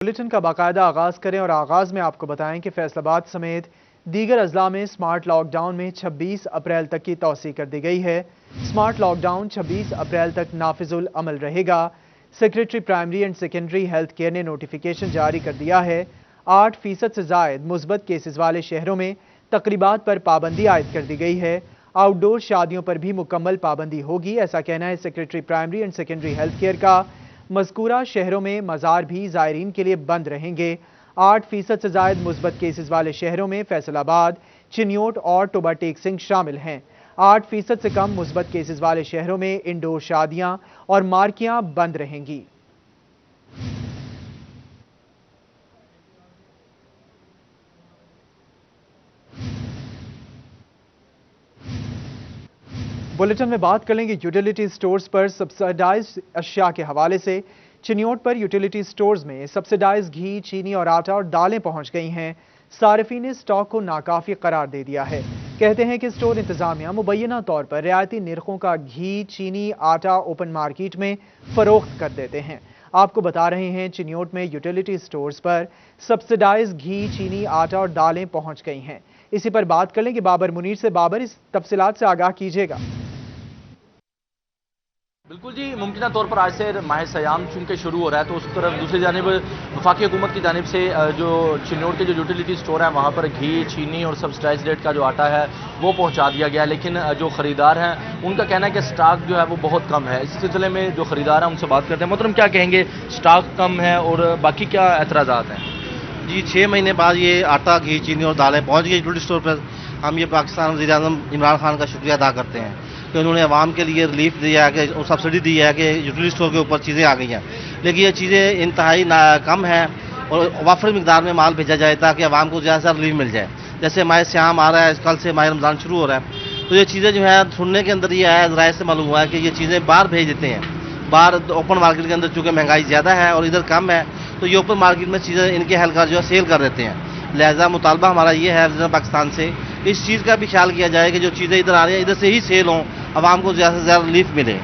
Bulletin का बाकायदा आगाज करें और आगाज में आपको बताएं कि फैसलाबाद समेत दीगर अजला में स्मार्ट लॉकडाउन में 26 अप्रैल तक की तौसीह कर दी गई है। स्मार्ट लॉकडाउन 26 अप्रैल तक नाफिजुल अमल रहेगा। Secretary primary and secondary health care ने नोटिफिकेशन जारी कर दिया है। 8% से जायद मुस्बत केसेस वाले शहरों में तकरीबात पर पाबंदी आयद कर दी गई है। आउटडोर शादियों पर भी मुकम्मल पाबंदी होगी, ऐसा कहना है secretary primary and secondary health care का। मज़कूरा शहरों में मज़ार भी ज़ायरीन के लिए बंद रहेंगे। 8% से ज़ायद मुस्बत केसेस वाले शहरों में फैसलाबाद, चिन्योट और टोबा टेक सिंह शामिल हैं। 8% से कम मुस्बत केसेस वाले शहरों में इंडोर शादियां और मार्कियां बंद रहेंगी। बुलेटिन में बात कर लेंगे यूटिलिटी स्टोर्स पर सब्सिडाइज्ड अशिया के हवाले से। चिन्योट पर यूटिलिटी स्टोर्स में सब्सिडाइज्ड घी, चीनी और आटा और दालें पहुंच गई हैं। सारिफीन ने स्टॉक को नाकाफी करार दे दिया है। कहते हैं कि स्टोर इंतजामिया मुबैना तौर पर रियायती निर्खों का घी, चीनी, आटा ओपन मार्केट में फरोख्त कर देते हैं। आपको बता रहे हैं चिन्योट में यूटिलिटी स्टोर्स पर सब्सिडाइज्ड घी, चीनी, आटा और दालें पहुंच गई हैं। इसी पर बात कर लेंगे बाबर मुनीर से। बाबर, इस तफसीलात से आगाह कीजिएगा। बिल्कुल जी, मुमकिन तौर पर आज से माह सयाम चूंकि शुरू हो रहा है तो उस तरफ दूसरी जानिब वफाकी हुकूमत की जानिब से जो चिन्योट के जो यूटिलिटी स्टोर है वहाँ पर घी, चीनी और सब्सिडाइज्ड रेट का जो आटा है वो पहुँचा दिया गया है। लेकिन जो ख़रीदार हैं उनका कहना है कि स्टॉक जो है वो बहुत कम है। इस सिलसिले में जो ख़रीदार हैं उनसे बात करते हैं। मोहतरम, क्या कहेंगे, स्टॉक कम है और बाकी क्या एतराज़ात हैं? जी, 6 महीने बाद ये आटा, घी, चीनी और दालें पहुँच गई यूटिलिटी स्टोर पर। हम ये पाकिस्तान वज़ीर आज़म इमरान खान का शुक्रिया अदा करते हैं कि उन्होंने अवाम के लिए रिलीफ दिया है, कि सब्सिडी दी है कि यूटिलिटी स्टोर के ऊपर चीज़ें आ गई हैं। लेकिन ये चीज़ें इंतहाई कम हैं और वाफर मिकदार में माल भेजा जाए ताकि अवाम को ज़्यादा से रिलीफ मिल जाए। जैसे माह श्याम आ रहा है, कल से माह रमज़ान शुरू हो रहा है, तो ये चीज़ें जो है सुनने के अंदर ये आया, ज़राए से मालूम हुआ है कि ये चीज़ें बाहर भेज देते हैं। बाहर ओपन मार्केट के अंदर चूँकि महंगाई ज़्यादा है और इधर कम है, तो ये ओपन मार्केट में चीज़ें इनके एहलकार जो है सेल कर देते हैं। लिहाजा मुतालबा हमारा ये है पाकिस्तान से इस चीज़ का भी ख्याल किया जाए कि जो चीज़ें इधर आ रही हैं इधर से ही सेल हों, आवाम को ज़्यादा से ज़्यादा रिलीफ मिले।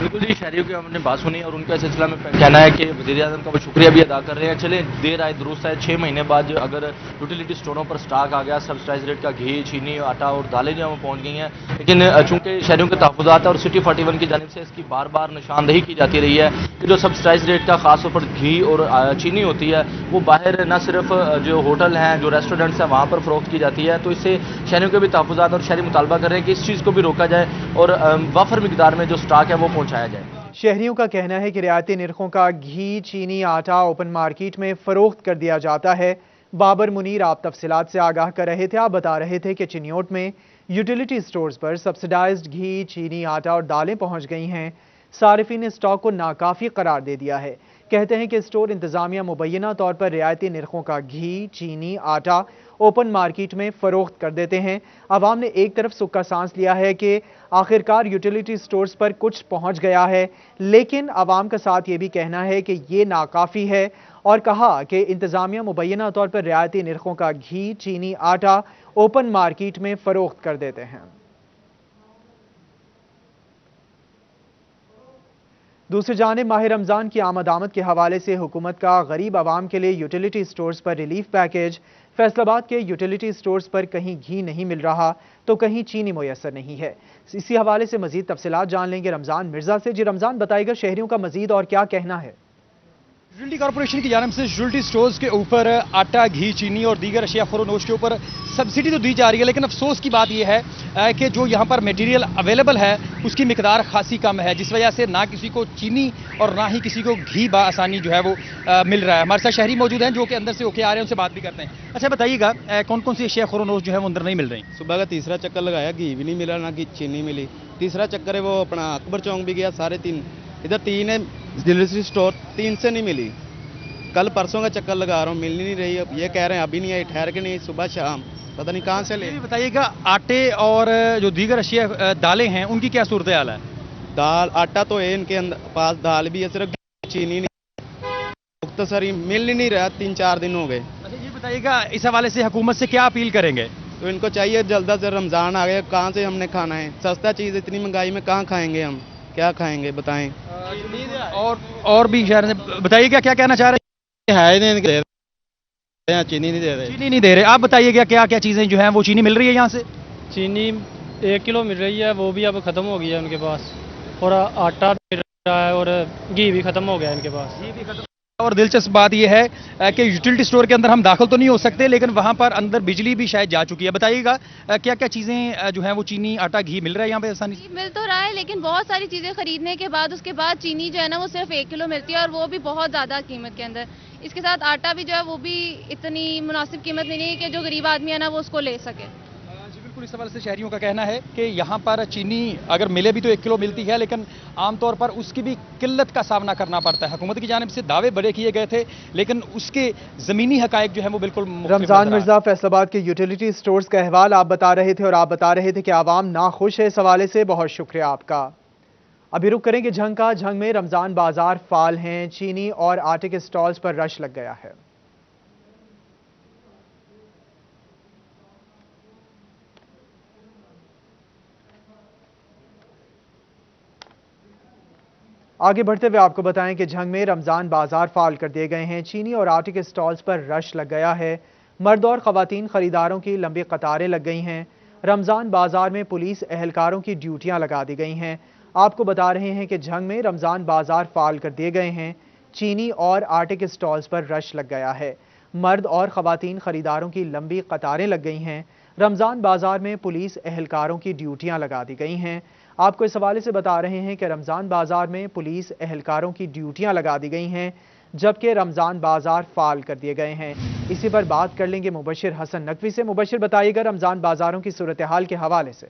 बिल्कुल जी, शहरियों की हमने बात सुनी और उनका सिलसिला में कहना है कि वज़ीर आज़म का वो शुक्रिया भी अदा कर रहे हैं। चले देर आए दुरुस्त है, 6 महीने बाद अगर यूटिलिटी स्टोरों पर स्टॉक आ गया, सब्सिडाइज रेट का घी, चीनी, आटा और दालें जो है वो पहुँच गई हैं। लेकिन चूँकि शहरियों के तहफ़्फ़ुज़ात और सिटी 41 की जानिब से इसकी बार बार निशानदही की जाती रही है कि जो सब्सिडाइज रेट का ख़ास तौर पर घी और चीनी होती है वो बाहर न सिर्फ जो होटल हैं, जो रेस्टोरेंट्स हैं वहाँ पर फ़रोख्त की जाती है। तो इससे शहरियों के भी तहफ़्फ़ुज़ात और शहरी मुतालबा कर रहे हैं कि इस चीज़ को भी रोका जाए और वाफर मिकदार में जो स्टॉक है वो पहुँचाया जाए। शहरियों का कहना है कि रियायती निर्खों का घी, चीनी, आटा ओपन मार्केट में फरोख्त कर दिया जाता है। बाबर मुनीर आप तफसीलात से आगाह कर रहे थे। आप बता रहे थे कि चिन्योट में यूटिलिटी स्टोर्स पर सब्सिडाइज्ड घी, चीनी, आटा और दालें पहुंच गई हैं। सारिफीन ने स्टॉक को नाकाफी करार दे दिया है। कहते हैं कि स्टोर इंतजामिया मुबैना तौर पर रियायती निर्खों का घी, चीनी, आटा ओपन मार्केट में फरोख्त कर देते हैं। आवाम ने एक तरफ सुक्का सांस लिया है कि आखिरकार यूटिलिटी स्टोर्स पर कुछ पहुंच गया है, लेकिन आवाम का साथ ये भी कहना है कि ये नाकाफी है और कहा कि इंतजामिया मुबैना तौर पर रियायती निर्खों का घी, चीनी, आटा ओपन मार्केट में फरोख्त कर देते हैं। दूसरी जानिब माह रमज़ान की आमद के हवाले से हुकूमत का गरीब आवाम के लिए यूटिलिटी स्टोर्स पर रिलीफ पैकेज। फैसलाबाद के यूटिलिटी स्टोर्स पर कहीं घी नहीं मिल रहा तो कहीं चीनी मुयसर नहीं है। इसी हवाले से मजीद तफसीलात जान लेंगे रमज़ान मिर्जा से। जी रमज़ान, बताइएगा शहरियों का मजीद और क्या कहना है? यूटिलिटी कॉर्पोरेशन की जानिब से यूटिलिटी स्टोर्स के ऊपर आटा, घी, चीनी और दीगर अशिया फरोनोश के ऊपर सब्सिडी तो दी जा रही है, लेकिन अफसोस की बात यह है कि जो यहाँ पर मटेरियल अवेलेबल है उसकी मिकदार खासी कम है, जिस वजह से ना किसी को चीनी और ना ही किसी को घी आसानी जो है वो मिल रहा है। हमारे साथ शहरी मौजूद हैं जो कि अंदर से होके आ रहे हैं, उनसे बात भी करते हैं। अच्छा बताइएगा, कौन कौन सी अशिया फरोनोश जो है वो अंदर नहीं मिल रही? सुबह का तीसरा चक्कर लगाया, घी भी नहीं मिला, ना कि चीनी मिली। तीसरा चक्कर है वो अपना अकबर चौक भी गया, 3.5 इधर 3 है यूटिलिटी स्टोर, 3 से नहीं मिली। कल परसों का चक्कर लगा रहा हूँ, मिल नहीं रही। अब ये कह रहे हैं अभी नहीं आई, ठहर के नहीं, सुबह शाम पता नहीं कहाँ से ले। बताइएगा, आटे और जो दीगर अशिया दालें हैं उनकी क्या सूरत हाल है? दाल, आटा तो है इनके पास, दाल भी है, सिर्फ चीनी नहीं, मुख्तसरी मिल ही नहीं रहा, 3-4 दिन हो गए। अच्छा ये बताइएगा, इस हवाले से हुकूमत से क्या अपील करेंगे? तो इनको चाहिए जल्द से रमज़ान आ गया, कहाँ से हमने खाना है? सस्ता चीज़ इतनी महंगाई में कहाँ खाएंगे हम, क्या खाएंगे बताएं? और भी शहर से बताइएगा क्या कहना चाह रहे हैं? है ही नहीं, दे रहे हैं, चीनी नहीं दे रहे। चीनी नहीं दे रहे। आप बताइएगा क्या क्या चीज़ें जो हैं वो चीनी मिल रही है यहाँ से? चीनी 1 किलो मिल रही है, वो भी अब ख़त्म हो गई है उनके पास, और आटा मिल रहा है, और घी भी ख़त्म हो गया है इनके पास। और दिलचस्प बात यह है कि यूटिलिटी स्टोर के अंदर हम दाखिल तो नहीं हो सकते, लेकिन वहाँ पर अंदर बिजली भी शायद जा चुकी है। बताइएगा क्या क्या चीज़ें जो हैं वो चीनी आटा घी मिल रहा है यहाँ पे आसानी से? मिल तो रहा है, लेकिन बहुत सारी चीज़ें खरीदने के बाद उसके बाद चीनी जो है ना वो सिर्फ 1 किलो मिलती है, और वो भी बहुत ज़्यादा कीमत के अंदर। इसके साथ आटा भी जो है वो भी इतनी मुनासिब कीमत में नहीं है कि जो गरीब आदमी है ना वो उसको ले सके। जी बिल्कुल, इस हवाले से शहरियों का कहना है कि यहाँ पर चीनी अगर मिले भी तो 1 किलो मिलती है, लेकिन आमतौर पर उसकी भी किल्लत का सामना करना पड़ता है। हुकूमत की जानिब से दावे बड़े किए गए थे, लेकिन उसके ज़मीनी हकायक जो है वो बिल्कुल मुख्तलिफ रमजान नजर आ मिर्जा फैसलाबाद के यूटिलिटी स्टोर्स का अहवाल आप बता रहे थे, और आप बता रहे थे कि आवाम नाखुश है। इस हवाले से बहुत शुक्रिया आपका। अभी रुक करेंगे झंग का। झंग में रमजान बाजार फाल हैं, चीनी और आटे के स्टॉल्स पर रश लग गया है। आगे बढ़ते हुए आपको बताएं कि झंग में रमजान बाजार फाल कर दिए गए हैं। चीनी और आटे के स्टॉल्स पर रश लग गया है। मर्द और खवातीन खरीदारों की लंबी कतारें लग गई हैं। रमजान बाजार में पुलिस एहलकारों की ड्यूटियां लगा दी गई हैं। आपको बता रहे हैं कि झंग में रमजान बाजार फाल कर दिए गए हैं। चीनी और आटे के स्टॉल्स पर रश लग गया है। मर्द और खवातीन खरीदारों की लंबी कतारें लग गई हैं। रमजान बाजार में पुलिस एहलकारों की ड्यूटियां लगा दी गई हैं। आपको इस हवाले से बता रहे हैं कि रमजान बाजार में पुलिस एहलकारों की ड्यूटियां लगा दी गई हैं, जबकि रमजान बाजार फाल कर दिए गए हैं। इसी पर बात कर लेंगे मुबशिर हसन नकवी से। मुबशिर, बताइएगा रमजान बाजारों की सूरत हाल के हवाले से।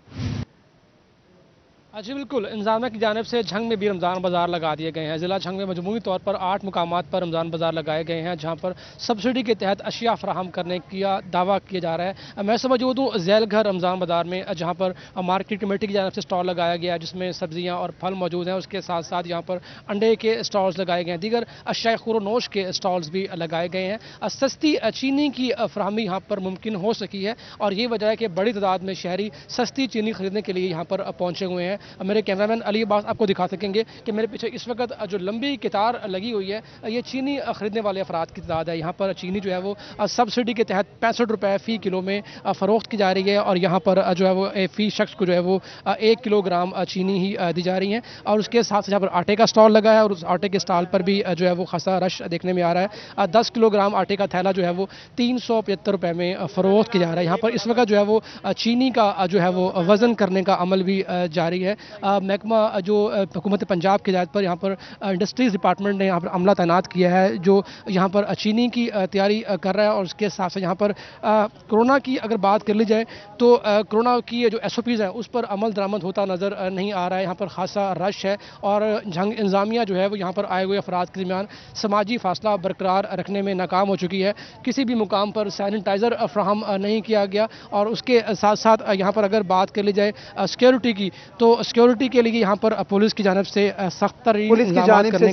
जी बिल्कुल, इंतजामिया की जानिब से झंग में भी रमज़ान बाज़ार लगा दिए गए हैं। ज़िला झंग में मजमूई तौर पर 8 मुकामात पर रमज़ान बाज़ार लगाए गए हैं, जहां पर सब्सिडी के तहत अशिया फराहम करने का दावा किया जा रहा है। मैं मौजूद हूँ झैल घर रमज़ान बाज़ार में, जहां पर मार्केट कमेटी की जानिब से स्टॉल लगाया गया है, जिसमें सब्जियाँ और फल मौजूद हैं। उसके साथ साथ यहाँ पर अंडे के स्टॉल्स लगाए गए हैं, दीगर अशिया खुरोनोश के स्टॉल्स भी लगाए गए हैं। सस्ती चीनी की फराहमी यहाँ पर मुमकिन हो सकी है, और ये वजह है कि बड़ी तादाद में शहरी सस्ती चीनी खरीदने के लिए यहाँ पर पहुँचे हुए हैं। मेरे कैमरामैन अली अब्बास आपको दिखा सकेंगे कि मेरे पीछे इस वक्त जो लंबी कतार लगी हुई है, ये चीनी खरीदने वाले अफराद की तादाद है। यहाँ पर चीनी जो है वो सब्सिडी के तहत 65 रुपये फ़ी किलो में फ़रोख्त की जा रही है, और यहाँ पर जो है वो फ़ी शख्स को जो है वो 1 किलोग्राम चीनी ही दी जा रही है। और उसके साथ यहाँ पर आटे का स्टॉल लगा है, और उस आटे के स्टॉल पर भी जो है वो खासा रश देखने में आ रहा है। 10 किलोग्राम आटे का थैला जो है वो 375 रुपये में फ़रोख्त किया जा रहा है। यहाँ पर इस वक्त जो है वो चीनी का जो है वो वज़न करने का अमल भी जारी है। महकमा जो हुकूमत पंजाब की हिदायत पर यहाँ पर इंडस्ट्रीज़ डिपार्टमेंट ने यहाँ पर अमला तैनात किया है, जो यहाँ पर चीनी की तैयारी कर रहा है। और उसके साथ साथ यहाँ पर कोरोना की अगर बात कर ली जाए तो कोरोना की जो SOPs हैं उस पर अमल दरामद होता नज़र नहीं आ रहा है। यहाँ पर खासा रश है, और झंग इंतजामिया जो है वो यहाँ पर आए हुए अफराद के दरमियान समाजी फासला बरकरार रखने में नाकाम हो चुकी है। किसी भी मुकाम पर सैनिटाइज़र फ्राहम नहीं किया गया, और उसके साथ साथ यहाँ पर अगर बात कर ली जाए सिक्योरिटी की, तो सिक्योरिटी के लिए यहाँ पर पुलिस की जानिब से सख्त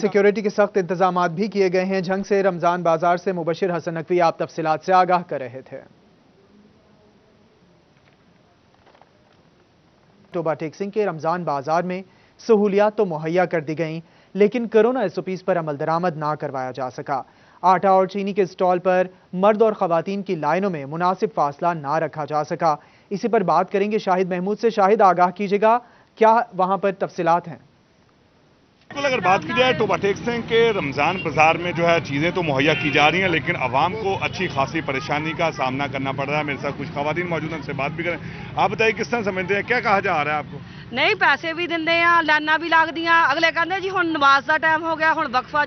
सिक्योरिटी के सख्त इंतजाम भी किए गए हैं। झंग से रमजान बाजार से मुबशिर हसन नकवी आप तफसीलात से आगाह कर रहे थे। टोबा टेक्सिंग के रमजान बाजार में सहूलियात तो मुहैया कर दी गई, लेकिन कोरोना SOPs पर अमल दरामद ना करवाया जा सका। आटा और चीनी के स्टॉल पर मर्द और खवातीन की लाइनों में मुनासिब फासला ना रखा जा सका। इसी पर बात करेंगे शाहिद महमूद से। शाहिद, आगाह कीजिएगा, क्या वहां पर तफसीलात हैं? बिल्कुल, अगर बात की जाए टोबा टेक्सिंग के रमज़ान बाज़ार में जो है चीज़ें तो मुहैया की जा रही हैं, लेकिन आवाम को अच्छी खासी परेशानी का सामना करना पड़ रहा है। मेरे साथ कुछ खवातीन मौजूद हैं, उनसे बात भी करें। आप बताइए किस तरह समझते हैं, क्या कहा जा रहा है आपको? नहीं, पैसे भी देंगे हैं, लाइना भी लगदियां। अगले कहते जी हुण नमाज का टाइम हो गया, हुण वक्फा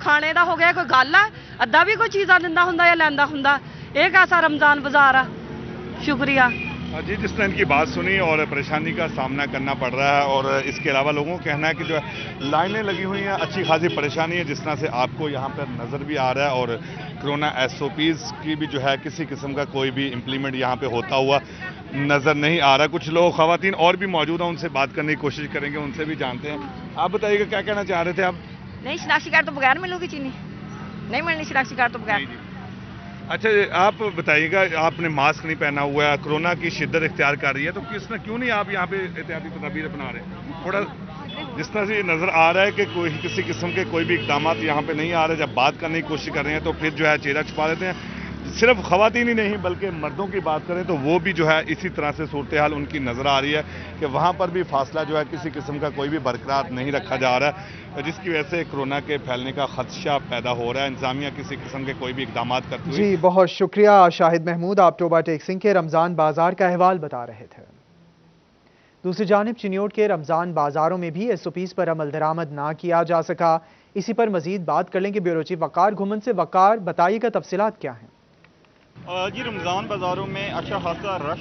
खाने का हो गया। कोई गल है? अद्धा भी कोई चीज़ा दिंदा हुंदा या लैंदा हुंदा? ये कैसा रमज़ान बाज़ार है? शुक्रिया जी, जिस तरह इनकी बात सुनी और परेशानी का सामना करना पड़ रहा है, और इसके अलावा लोगों का कहना है कि जो है लाइनें लगी हुई हैं, अच्छी खासी परेशानी है, जिस तरह से आपको यहाँ पर नज़र भी आ रहा है। और कोरोना SOPs की भी जो है किसी किस्म का कोई भी इम्प्लीमेंट यहाँ पे होता हुआ नज़र नहीं आ रहा। कुछ लोग खवातीन और भी मौजूद हैं, उनसे बात करने की कोशिश करेंगे, उनसे भी जानते हैं। आप बताइएगा क्या कहना चाह रहे थे आप? नहीं, शनाख्ती कार्ड तो बगैर मिलूगी चीनी, नहीं मिलनी शनाख्ती कार्ड तो बगैर। अच्छा, आप बताइएगा, आपने मास्क नहीं पहना हुआ है, कोरोना की शिद्दत इख्तियार कर रही है, तो क्यों नहीं आप यहाँ पे एहतियाती तदाबीर अपना रहे हैं? थोड़ा जिस तरह से ये नज़र आ रहा है कि कोई किसी किस्म के कोई भी इकदाम यहाँ पे नहीं आ रहे, जब बात करने की कोशिश कर रहे हैं तो फिर जो है चेहरा छुपा देते हैं। सिर्फ ख़वातीन ही नहीं बल्कि मर्दों की बात करें तो वो भी जो है इसी तरह से सूरत हाल उनकी नज़र आ रही है कि वहाँ पर भी फासला जो है किसी किस्म का कोई भी बरकरार नहीं रखा जा रहा है, जिसकी वजह से कोरोना के फैलने का खदशा पैदा हो रहा है। इंतजामिया किसी किस्म के कोई भी इकदाम करती हुई। जी बहुत शुक्रिया शाहिद महमूद, आप टोबा टेक सिंह के रमज़ान बाजार का अहवाल बता रहे थे। दूसरी जानिब चिन्योट के रमज़ान बाजारों में भी SOPs पर अमल दरामद ना किया जा सका। इसी पर मजीद बात कर लेंगे ब्यूरो चीफ वकार घुमन से। वकार, बताइएगा तफसीलात क्या हैं? जी, रमज़ान बाज़ारों में अच्छा खासा रश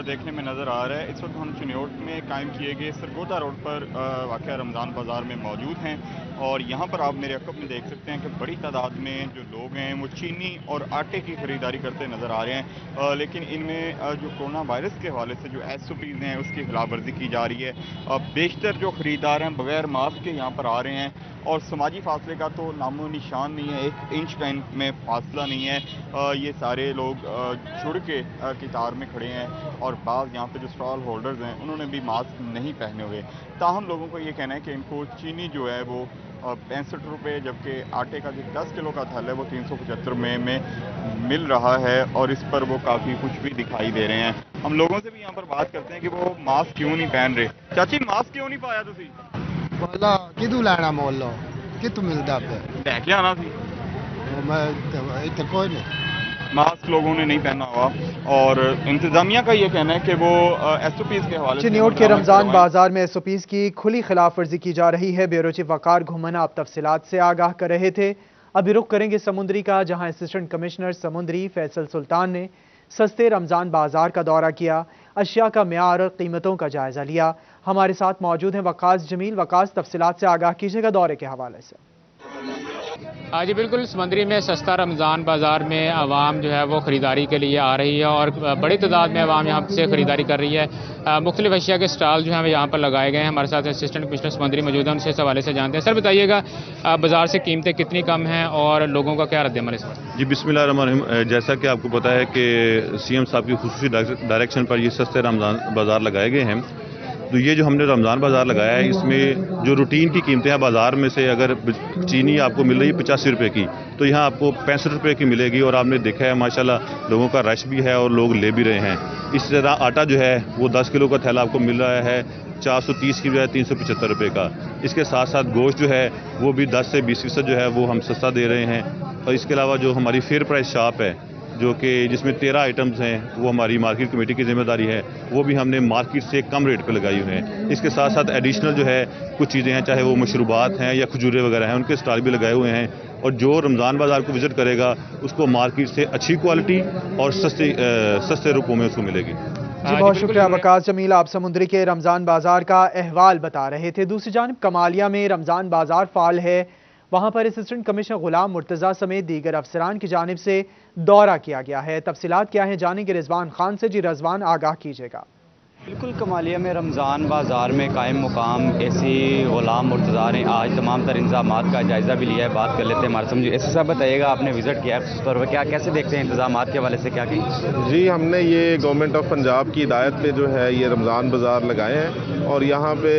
देखने में नज़र आ रहा है। इस वक्त हम चिन्योट में कायम किए गए सरगोदा रोड पर वाक़या रमज़ान बाज़ार में मौजूद हैं और यहाँ पर आप मेरे अक़ब में देख सकते हैं कि बड़ी तादाद में जो लोग हैं वो चीनी और आटे की ख़रीदारी करते नज़र आ रहे हैं, लेकिन इनमें जो कोरोना वायरस के हवाले से जो SOPs हैं उसकी खिलाफ वर्जी की जा रही है। बेशतर जो ख़रीदार हैं बग़ैर मास्क के यहाँ पर आ रहे हैं और समाजी फासले का तो नामो निशान नहीं है, 1 इंच का इनमें फासला नहीं है। ये सारे लोग जुड़ के कतार में खड़े हैं और बाज़ यहाँ पे जो स्टॉल होल्डर्स हैं उन्होंने भी मास्क नहीं पहने हुए। ताहम लोगों को ये कहना है कि इनको चीनी जो है वो 65 रुपये, जबकि आटे का जो 10 किलो का थैला है वो 375 में मिल रहा है और इस पर वो काफ़ी कुछ भी दिखाई दे रहे हैं। हम लोगों से भी यहाँ पर बात करते हैं कि वो मास्क क्यों नहीं पहन रहे। चाची, मास्क क्यों नहीं पाया तुसी? बोला किदू लैना मोलो कितू मिलता पे लैके आना थी, मैं इतने कोई नहीं मास्क लोगों ने नहीं पहना हुआ और इंतजामिया का ये कहना है कि वो SOPs के हवाले से चिन्योट के रमज़ान बाजार में SOPs की खुली खिलाफ वर्जी की जा रही है। ब्यूरो चीफ वकार घुमन आप तफसीलात से आगाह कर रहे थे। अभी रुख करेंगे समुंदरी का, जहां असिस्टेंट कमिश्नर समुंदरी फैसल सुल्तान ने सस्ते रमज़ान बाजार का दौरा किया, अशिया का म्यार और कीमतों का जायजा लिया। हमारे साथ मौजूद हैं वकास जमील। वकास, तफसीलात से आगाह कीजिएगा दौरे के हवाले से। जी बिल्कुल, समंदरी में सस्ता रमज़ान बाज़ार में आवाम जो है वो ख़रीदारी के लिए आ रही है और बड़ी तादाद में आवाम यहाँ से ख़रीदारी कर रही है। मुख्तलिफ अशिया के स्टॉल जो हैं वो यहाँ पर लगाए गए हैं। हमारे साथ असिस्टेंट कमिश्नर समंदरी मौजूद हैं, उनसे इस हवाले से जानते हैं। सर बताइएगा, बाज़ार से कीमतें कितनी कम हैं और लोगों का क्या रद्द-ए-अमल है? जी बिस्मिल्लाहिर्रहमानिर्रहीम, जैसा कि आपको पता है कि CM साहब की खुसूसी डायरेक्शन पर ये सस्ते रमज़ान बाज़ार लगाए गए हैं। तो ये जो हमने रमज़ान बाज़ार लगाया है इसमें जो रूटीन की कीमतें हैं बाज़ार में से, अगर चीनी आपको मिल रही है 85 रुपये की, तो यहाँ आपको 65 रुपये की मिलेगी और आपने देखा है माशाल्लाह लोगों का रश भी है और लोग ले भी रहे हैं। इस तरह आटा जो है वो 10 किलो का थैला आपको मिल रहा है 430 की बजाय 375 रुपये का। इसके साथ साथ गोश्त जो है वो भी 10 से 20% जो है वो हम सस्ता दे रहे हैं। और इसके अलावा जो हमारी फेयर प्राइस शॉप है जो कि जिसमें 13 आइटम्स हैं वो हमारी मार्केट कमेटी की जिम्मेदारी है, वो भी हमने मार्केट से कम रेट पे लगाई हुई हैं। इसके साथ साथ एडिशनल जो है कुछ चीज़ें हैं, चाहे वो मशरूबात हैं या खजूरें वगैरह हैं, उनके स्टॉल भी लगाए हुए हैं। और जो रमज़ान बाज़ार को विज़िट करेगा उसको मार्केट से अच्छी क्वालिटी और सस्ते रुपयों में उसको मिलेगी। जी बहुत शुक्रिया वकास जमील, आप समुंदरी के रमज़ान बाज़ार का अहवाल बता रहे थे। दूसरी जानिब कमालिया में रमज़ान बाज़ार फाल है, वहां पर असिस्टेंट कमिश्नर गुलाम मुर्तज़ा समेत दीगर अफसरान की जानिब से दौरा किया गया है। तफसीलात क्या हैं जानेंगे रिजवान खान से। जी रिजवान, आगाह कीजिएगा। बिल्कुल, कमालिया में रमज़ान बाज़ार में कायम मुकाम AC गुलाम मुर्तज़ा ने आज तमाम तर इंतज़ामात का जायज़ा भी लिया है। बात कर लेते हैं हमारे समझिए। ऐसे साहब बताइएगा, आपने विज़िट किया है पर क्या कैसे देखते हैं इंतज़ामात के हवाले से क्या की? जी, हमने ये गवर्नमेंट ऑफ पंजाब की हिदायत पे जो है ये रमज़ान बाज़ार लगाए हैं और यहाँ पे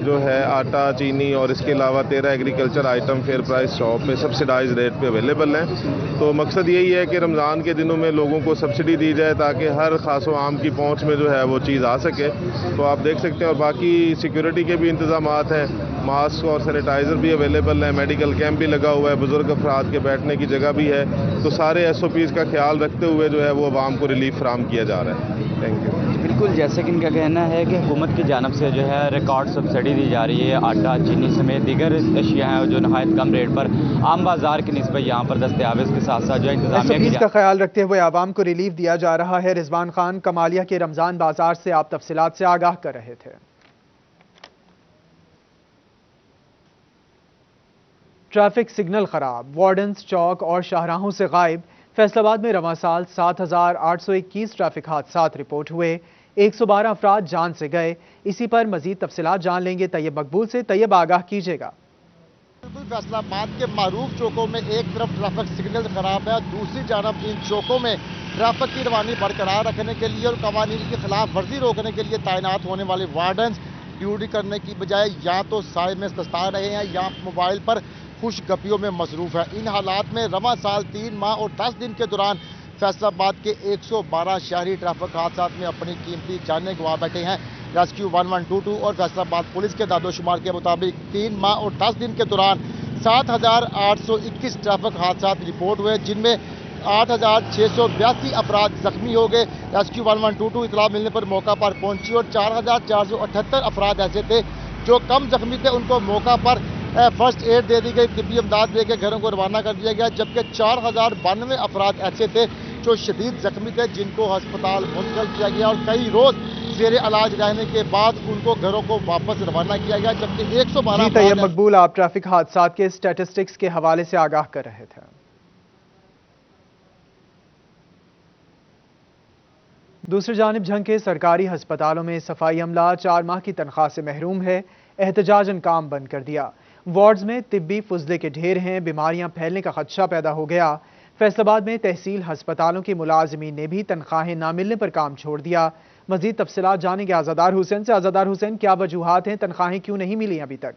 जो है आटा, चीनी और इसके अलावा 13 agriculture item fair price shop में सब्सिडाइज रेट पे अवेलेबल हैं। तो मकसद यही है कि रमज़ान के दिनों में लोगों को सब्सिडी दी जाए ताकि हर खास व आम की पहुँच में जो है वो चीज़ आ सके। तो आप देख सकते हैं और बाकी सिक्योरिटी के भी इंतजामात हैं, मास्क और सैनिटाइज़र भी अवेलेबल है, मेडिकल कैंप भी लगा हुआ है, बुजुर्ग अफराद के बैठने की जगह भी है। तो सारे SOPs का ख्याल रखते हुए जो है वो आवाम को रिलीफ फराहम किया जा रहा है। Thank you. बिल्कुल, जैसे कि इनका कहना है कि हुकूमत की जानब से जो है रिकॉर्ड सब्सिडी दी जा रही है। आटा, चीनी समेत दीगर अशिया हैं जो नहायत कम रेट पर आम बाजार की निस्बत यहाँ पर दस्तयाब है। इसके साथ साथ जो इंतजामिया का ख्याल रखते हुए आवाम को रिलीफ दिया जा रहा है। रिजवान खान कमालिया के रमज़ान बाजार से आप तफसीलात से आगाह कर रहे थे। ट्रैफिक सिग्नल खराब, वार्डन्स चौक और शाहराहों से गायब। फैसलाबाद में रवां साल 7,821 ट्रैफिक हादसात रिपोर्ट हुए, 112 अफराद जान से गए। इसी पर मजीद तफसीलात जान लेंगे तैयब मकबूल से। तैयब, आगाह कीजिएगा। बिल्कुल, फैसलाबाद के मारूफ चौकों में एक तरफ ट्रैफिक सिग्नल खराब है, दूसरी जानब इन चौकों में ट्रैफिक की रवानी बरकरार रखने के लिए और कवानीन की खिलाफ वर्जी रोकने के लिए तैनात होने वाले वार्डन्स ड्यूटी करने की बजाय या तो साए में सस्ता रहे हैं या मोबाइल पर खुश गपियों में मसरूफ़ है। इन हालात में रवां साल 3 माह और 10 दिन के दौरान फैसलाबाद के 112 शहरी ट्रैफिक हादसा में अपनी कीमती जानें गंवा बैठे हैं। रेस्क्यू 1122 और फैसलाबाद पुलिस के दादोशुमार के मुताबिक 3 माह और 10 दिन के दौरान 7,821 ट्रैफिक हादसा रिपोर्ट हुए, जिनमें 8,682 अफराद जख्मी हो गए। रेस्क्यू 1122 इतला मिलने पर मौका पर पहुंची और 4,478 अफराद ऐसे थे जो कम जख्मी थे, उनको मौका पर फर्स्ट एड दे दी गई, तिब्बी इमदाद देकर घरों को रवाना कर दिया गया, जबकि 4,092 अफराद ऐसे थे जो शदीद जख्मी थे, जिनको अस्पताल मुंतकिल किया गया और कई रोज जेर इलाज रहने के बाद उनको घरों को वापस रवाना किया गया, जबकि 112 तैयब मकबूल, आप ट्रैफिक हादसात के स्टैटिस्टिक्स के हवाले से आगाह कर रहे थे। दूसरी जानिब झंग के सरकारी हस्पतालों में सफाई अमला 4 माह की तनख्वाह से महरूम है। एहतजाजन काम बंद कर दिया। वार्ड्स में तिब्बी फुजले के ढेर हैं, बीमारियां फैलने का खदशा पैदा हो गया। फैसलाबाद में तहसील हस्पतालों के मुलाजमीन ने भी तनख्वाहें ना मिलने पर काम छोड़ दिया। मजीद तफसीलात जानेंगे आज़ादार हुसैन से। आज़ादार हुसैन, क्या वजूहात हैं, तनख्वाहें क्यों नहीं मिली अभी तक?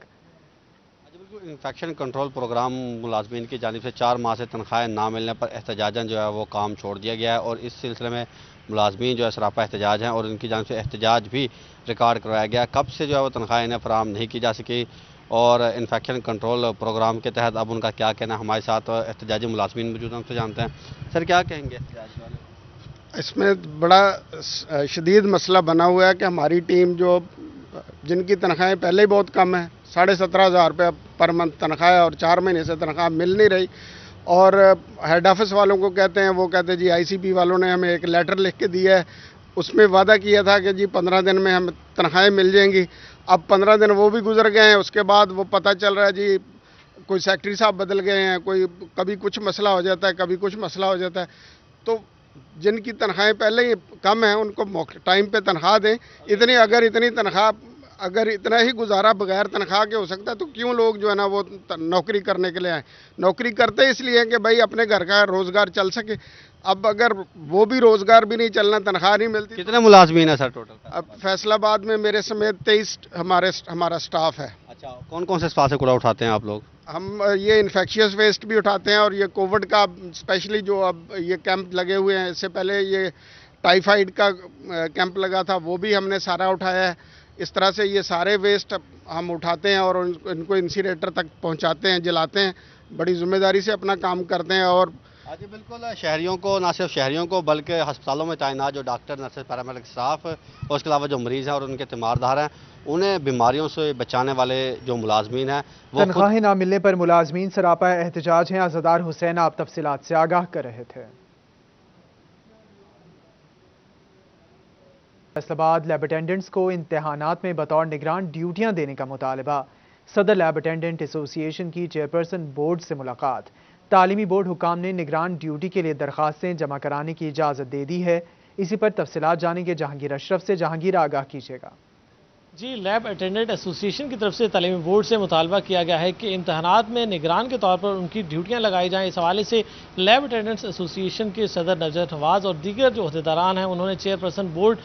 इन्फेक्शन कंट्रोल प्रोग्राम मुलाजमीन की जानिब से 4 माह से तनख्वाहें ना मिलने पर एहतजाजन जो है वो काम छोड़ दिया गया है और इस सिलसिले में मुलाजमीन जो है सरापा एहतजाज हैं और उनकी जानिब से एहतजाज भी रिकॉर्ड करवाया गया। कब से जो है वो तनख्वाहें इन्हें फराहम नहीं की जा सकी और इन्फेक्शन कंट्रोल प्रोग्राम के तहत अब उनका क्या कहना है, हमारे साथ एहतजाजी मुलाजमीन मौजूद हैं, हमसे जानते हैं। सर, क्या कहेंगे एहतजाज वाले? इसमें बड़ा शदीद मसला बना हुआ है कि हमारी टीम जो जिनकी तनख्वाहें पहले ही बहुत कम है, 17,500 रुपये पर मंथ तनख्वाह है और 4 महीने से तनख्वाह मिल नहीं रही और हेड ऑफिस वालों को कहते हैं, वो कहते हैं जी ICP वालों ने हमें एक लेटर लिख के दिया है, उसमें वादा किया था कि जी 15 दिन में हम तनख्वाहें मिल जाएंगी। अब 15 दिन वो भी गुजर गए हैं, उसके बाद वो पता चल रहा है जी कोई सेक्रेटरी साहब बदल गए हैं, कोई कभी कुछ मसला हो जाता है, कभी कुछ मसला हो जाता है। तो जिनकी तनख्वाहें पहले ही कम हैं उनको टाइम पे तनख्वाह दें। इतनी तनख्वाह अगर इतना ही गुजारा बगैर तनख्वाह के हो सकता है तो क्यों लोग जो है ना वो नौकरी करने के लिए आए। नौकरी करते इसलिए हैं कि भाई अपने घर का रोज़गार चल सके। अब अगर वो भी रोज़गार भी नहीं चलना, तनख्वाह नहीं मिलती। कितने मुलाजमीन है सर टोटल? अब फैसलाबाद में मेरे समेत 23 हमारा स्टाफ है। अच्छा, कौन कौन से स्टाफ से कूड़ा उठाते हैं आप लोग? हम ये इन्फेक्शियस वेस्ट भी उठाते हैं और ये कोविड का स्पेशली जो अब ये कैंप लगे हुए हैं, इससे पहले ये टाइफाइड का कैंप लगा था, वो भी हमने सारा उठाया है। इस तरह से ये सारे वेस्ट हम उठाते हैं और इनको इंसिनेटर तक पहुंचाते हैं, जलाते हैं। बड़ी जिम्मेदारी से अपना काम करते हैं। और जी बिल्कुल, शहरियों को, ना सिर्फ शहरियों को बल्कि अस्पतालों में तैनात जो डॉक्टर, नर्सेज, पैरामेडिक स्टाफ और उसके अलावा जो मरीज़ हैं और उनके तीमारदार हैं, उन्हें बीमारियों से बचाने वाले जो मुलाजमीन हैं वो तनख्वाहें ना मिलने पर मुलाजमीन सरापा एहतजाज हैं। आज़ादार हुसैन, आप तफसीलात से आगाह कर रहे थे। फैसलाबाद लैब अटेंडेंट्स को इम्तिहानात में बतौर निगरान ड्यूटियां देने का मुतालबा। सदर लैब अटेंडेंट एसोसिएशन की चेयरपर्सन बोर्ड से मुलाकात। तालीमी बोर्ड हुकाम ने निगरान ड्यूटी के लिए दरखास्तें जमा कराने की इजाज़त दे दी है। इसी पर तफसीलात जानेंगे जहांगीर अशरफ से। जहांगीर, आगाह कीजिएगा। जी, लैब अटेंडेंट एसोसिएशन की तरफ से तालीमी बोर्ड से मुतालबा किया गया है कि इम्तहानात में निगरान के तौर पर उनकी ड्यूटियां लगाई जाएं। इस हवाले से लैब अटेंडेंट्स एसोसिएशन के सदर नजरत नवाज और दीगर जो अहदेदारान हैं उन्होंने चेयरपर्सन बोर्ड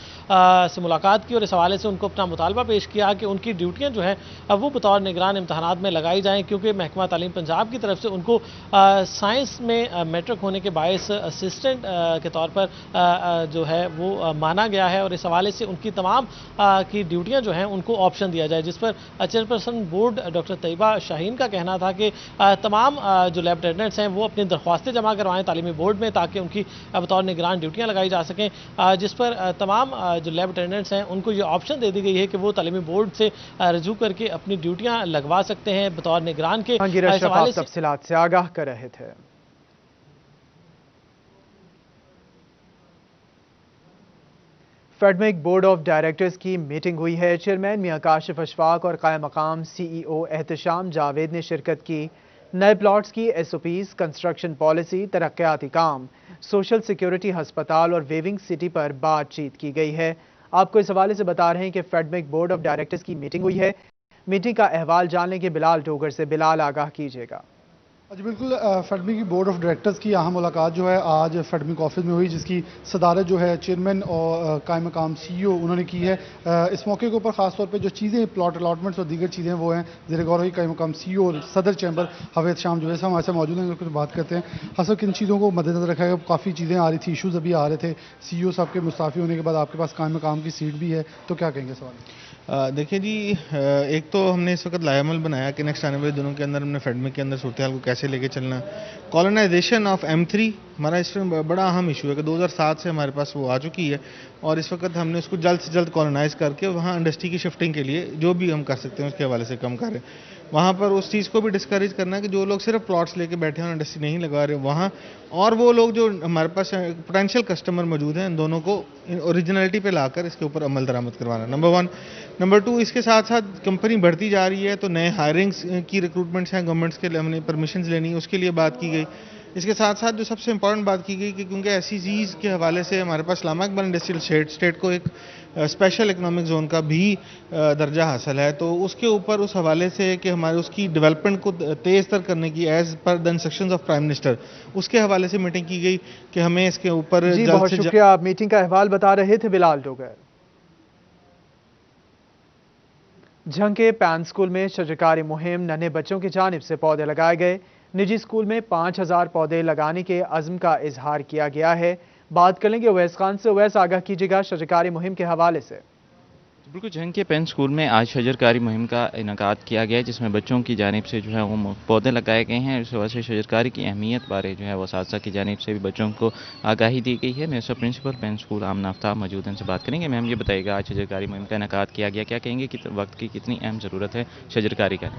से मुलाकात की और इस हवाले से उनको अपना मुतालबा पेश किया कि उनकी ड्यूटियाँ जो हैं वो बतौर निगरान इम्तहानात में लगाई जाएँ, क्योंकि महकमा तालीम पंजाब की तरफ से उनको साइंस में मैट्रिक होने के बायस असिस्टेंट के तौर पर जो है वो माना गया है और इस हवाले से उनकी तमाम की ड्यूटियाँ जो हैं उनको ऑप्शन दिया जाए, जिस पर chairperson board doctor Tayyaba Shaheen का कहना था कि तमाम जो लैब अटेंडेंट्स हैं वो अपनी दरख्वास्तें जमा करवाएं तालीमी बोर्ड में, ताकि उनकी बतौर निगरान ड्यूटियां लगाई जा सकें, जिस पर तमाम जो लैब अटेंडेंट्स हैं उनको ये ऑप्शन दे दी गई है कि वो तालीमी बोर्ड से रजू करके अपनी ड्यूटियां लगवा सकते हैं बतौर निगरान के। तफसीलात से आगाह कर रहे थे। फेडमिक बोर्ड ऑफ डायरेक्टर्स की मीटिंग हुई है। चेयरमैन मियां काशिफ अशफाक और कायम मकाम CEO एहतशाम जावेद ने शिरकत की। नए प्लॉट्स की SOPs, कंस्ट्रक्शन पॉलिसी, तरक्याती काम, सोशल सिक्योरिटी, हस्पताल और वेविंग सिटी पर बातचीत की गई है। आपको इस हवाले से बता रहे हैं कि फेडमिक बोर्ड ऑफ डायरेक्टर्स की मीटिंग हुई है। मीटिंग का अहवाल जानने के बिलाल डोगर से। बिलाल, आगाह कीजिएगा। جی بالکل فیڈمی کی بورڈ آف ڈائریکٹرز کی اہم ملاقات جو ہے آج فیڈمی کے آفس میں ہوئی، جس کی صدارت جو ہے چیئرمین اور قائم مقام سی او انہوں نے کی ہے۔ اس موقع کے اوپر خاص طور پہ جو چیزیں پلاٹ الاٹمنٹس اور دیگر چیزیں وہ ہیں، زیر غور ہوئی قائم مقام سی او صدر چیمبر حوید شام جو ہے ہمارے سے موجود ہیں، کچھ بات کرتے ہیں۔ خاص طور کن چیزوں کو مد نظر رکھا گیا؟ کافی چیزیں آ رہی تھی، ایشوز ابھی آ رہے تھے، سی او صاحب کے مستعفی ہونے کے بعد آپ کے پاس قائم مقام کی سیٹ بھی ہے، تو کیا کہیں گے سوال؟ دیکھیں جی، ایک تو ہم نے اس وقت لائحہ عمل بنایا کہ نیکسٹ آنے والے دنوں کے اندر ہم نے فیڈمی کے اندر صورتحال کو کیسے لے کے چلنا۔ کالونائزیشن آف M3 ہمارا اس میں بڑا اہم ایشو ہے کہ 2007 سے ہمارے پاس وہ آ چکی ہے، اور اس وقت ہم نے اس کو جلد سے جلد کالونائز کر کے وہاں انڈسٹری کی شفٹنگ کے لیے جو بھی ہم کر سکتے ہیں اس کے حوالے سے کم کریں۔ وہاں پر اس چیز کو بھی ڈسکریج کرنا ہے کہ جو لوگ صرف پلاٹس لے کے بیٹھے ہیں اور انڈسٹری نہیں لگا رہے وہاں، اور وہ لوگ جو ہمارے پاس پوٹینشیل کسٹمر موجود ہیں، ان دونوں کو اوریجنلٹی پہ لا کر اس کے اوپر عمل درآمد کروانا، نمبر 1۔ نمبر 2، اس کے ساتھ ساتھ کمپنی بڑھتی جا رہی ہے تو نئے ہائرنگس کی ریکروٹمنٹس ہیں گورنمنٹس کے لیے، ہم نے پرمیشنز لینی، اس کے لیے بات کی گئی۔ اس کے ساتھ ساتھ جو سب سے امپورٹنٹ بات کی گئی کہ کیونکہ ایسی چیز کے حوالے سے ہمارے پاس اسلام آباد انڈسٹریل اسٹیٹ کو ایک اسپیشل اکنامک زون کا بھی درجہ حاصل ہے، تو اس کے اوپر اس حوالے سے کہ ہمارے اس کی ڈیولپمنٹ کو تیز تر کرنے کی as per the instructions of prime minister, اس کے حوالے سے میٹنگ کی گئی کہ ہمیں اس کے اوپر جی بہت شکریہ۔ آپ میٹنگ کا احوال بتا رہے تھے بلال ڈوگر۔ جھنگ کے پین سکول میں شجرکاری مہم، ننھے بچوں کی جانب سے پودے لگائے گئے۔ نجی سکول میں 5000 پودے لگانے کے عزم کا اظہار کیا گیا ہے۔ بات کریں گے اویس خان سے۔ اویس، آگاہ کیجیے گا شجرکاری مہم کے حوالے سے۔ بالکل، جھنگ کے پین سکول میں آج شجرکاری مہم کا انعقاد کیا گیا، جس میں بچوں کی جانب سے جو ہے وہ پودے لگائے گئے ہیں۔ اس وجہ سے شجرکاری کی اہمیت بارے جو ہے وہ اساتذہ کی جانب سے بھی بچوں کو آگاہی دی گئی ہے۔ میرے ساتھ پرنسپل پین سکول آمنہ آفتاب موجود ہیں، ان سے بات کریں گے۔ میم یہ بتائیے گا، آج شجرکاری مہم کا انعقاد کیا گیا، کیا کہیں گے کہ وقت کی کتنی اہم ضرورت ہے شجرکاری کا؟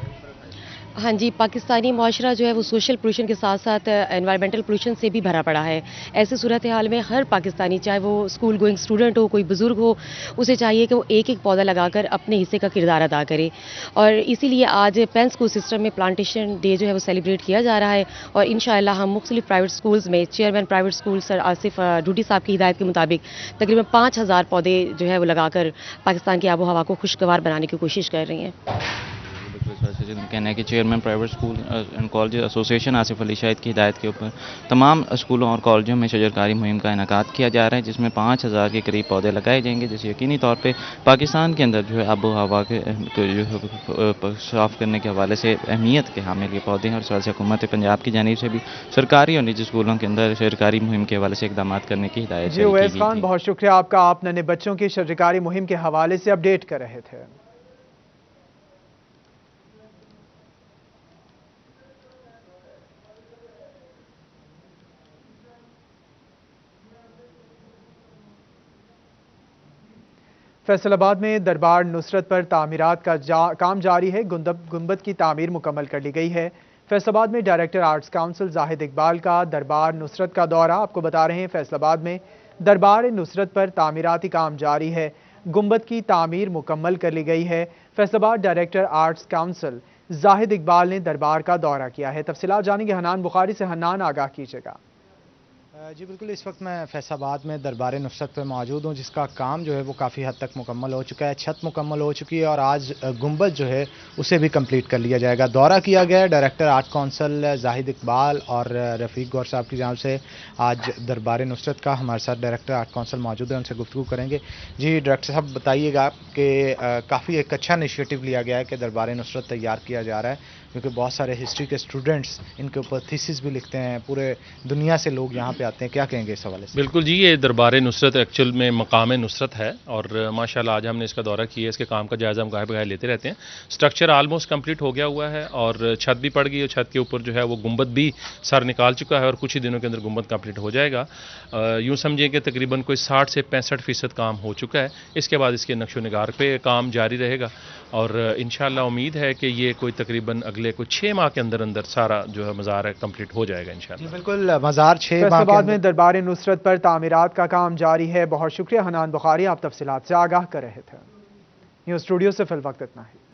ہاں جی، پاکستانی معاشرہ جو ہے وہ سوشل پولوشن کے ساتھ ساتھ انوائرمنٹل پولوشن سے بھی بھرا پڑا ہے۔ ایسی صورتحال میں ہر پاکستانی، چاہے وہ اسکول گوئنگ اسٹوڈنٹ ہو، کوئی بزرگ ہو، اسے چاہیے کہ وہ ایک ایک پودا لگا کر اپنے حصے کا کردار ادا کرے، اور اسی لیے آج پین سکول سسٹم میں پلانٹیشن ڈے جو ہے وہ سیلیبریٹ کیا جا رہا ہے، اور انشاءاللہ ہم مختلف پرائیویٹ سکولز میں چیئرمین پرائیویٹ سکول سر آصف ڈوڈی صاحب کی ہدایت کے مطابق تقریباً 5000 پودے جو ہے وہ لگا کر پاکستان کی آب و ہوا کو خوشگوار بنانے کی کوشش کر رہی ہیں۔ کہنا ہے کہ chairman private school and college association Asif Ali Shahid کی ہدایت کے اوپر تمام اسکولوں اور کالجوں میں شجرکاری مہم کا انعقاد کیا جا رہا ہے، جس میں 5000 کے قریب پودے لگائے جائیں گے، جس یقینی طور پہ پاکستان کے اندر جو ہے آب و ہوا کے صاف کرنے کے حوالے سے اہمیت کے حامل یہ پودے ہیں، اور اس وجہ سے حکومت پنجاب کی جانب سے بھی سرکاری اور نجی اسکولوں کے اندر شجرکاری مہم کے حوالے سے اقدامات کرنے کی ہدایت جی اویس خان، بہت شکریہ آپ کا۔ آپ ننھے بچوں کی شجرکاری مہم کے حوالے سے اپڈیٹ کر رہے تھے۔ فیصل آباد میں دربار نصرت پر تعمیرات کا کام جاری ہے۔ گنبد کی تعمیر مکمل کر لی گئی ہے۔ فیصل آباد میں ڈائریکٹر آرٹس کونسل زاہد اقبال کا دربار نصرت کا دورہ۔ آپ کو بتا رہے ہیں فیصل آباد میں دربار نصرت پر تعمیراتی کام جاری ہے۔ گنبد کی تعمیر مکمل کر لی گئی ہے۔ فیصل آباد ڈائریکٹر آرٹس کونسل زاہد اقبال نے دربار کا دورہ کیا ہے۔ تفصیلات جانیں گے حنان بخاری سے۔ حنان، آگاہ کیجیے گا۔ جی بالکل، اس وقت میں فیصل آباد میں دربار نصرت پہ موجود ہوں، جس کا کام جو ہے وہ کافی حد تک مکمل ہو چکا ہے۔ چھت مکمل ہو چکی ہے اور آج گنبد جو ہے اسے بھی کمپلیٹ کر لیا جائے گا۔ دورہ کیا گیا ہے ڈائریکٹر آرٹ کونسل زاہد اقبال اور رفیق گور صاحب کی جانب سے آج دربار نصرت کا۔ ہمارے ساتھ ڈائریکٹر آرٹ کونسل موجود ہیں، ان سے گفتگو کریں گے۔ جی ڈائریکٹر صاحب، بتائیے گا کہ کافی ایک اچھا انیشیٹو لیا گیا ہے کہ دربار نصرت تیار کیا جا رہا ہے، کیونکہ بہت سارے ہسٹری کے اسٹوڈنٹس ان کے اوپر تھیسس بھی لکھتے ہیں، پورے دنیا سے لوگ یہاں پہ آتے ہیں، کیا کہیں گے اس حوالے سے؟ بالکل جی، یہ دربار نصرت ایکچوئل میں مقام نصرت ہے، اور ماشاءاللہ آج ہم نے اس کا دورہ کیا، اس کے کام کا جائزہ ہم گاہے بگاہے لیتے رہتے ہیں۔ سٹرکچر آلموسٹ کمپلیٹ ہو گیا ہوا ہے، اور چھت بھی پڑ گئی، اور چھت کے اوپر جو ہے وہ گنبد بھی سر نکال چکا ہے، اور کچھ ہی دنوں کے اندر گنبد کمپلیٹ ہو جائے گا۔ یوں سمجھیں کہ تقریباً کوئی 60 سے 65% کام ہو چکا ہے۔ اس کے بعد اس کے نقش و نگار پہ کام جاری رہے گا، اور انشاءاللہ امید ہے کہ یہ کوئی تقریباً اگلے کوئی 6 ماہ کے اندر سارا جو ہے مزار ہے کمپلیٹ ہو جائے گا انشاءاللہ۔ بالکل، مزار 6 ماہ بعد میں دربار نصرت پر تعمیرات کا کام جاری ہے۔ بہت شکریہ حنان بخاری، آپ تفصیلات سے آگاہ کر رہے تھے۔ نیوز اسٹوڈیو سے فی الوقت اتنا ہے۔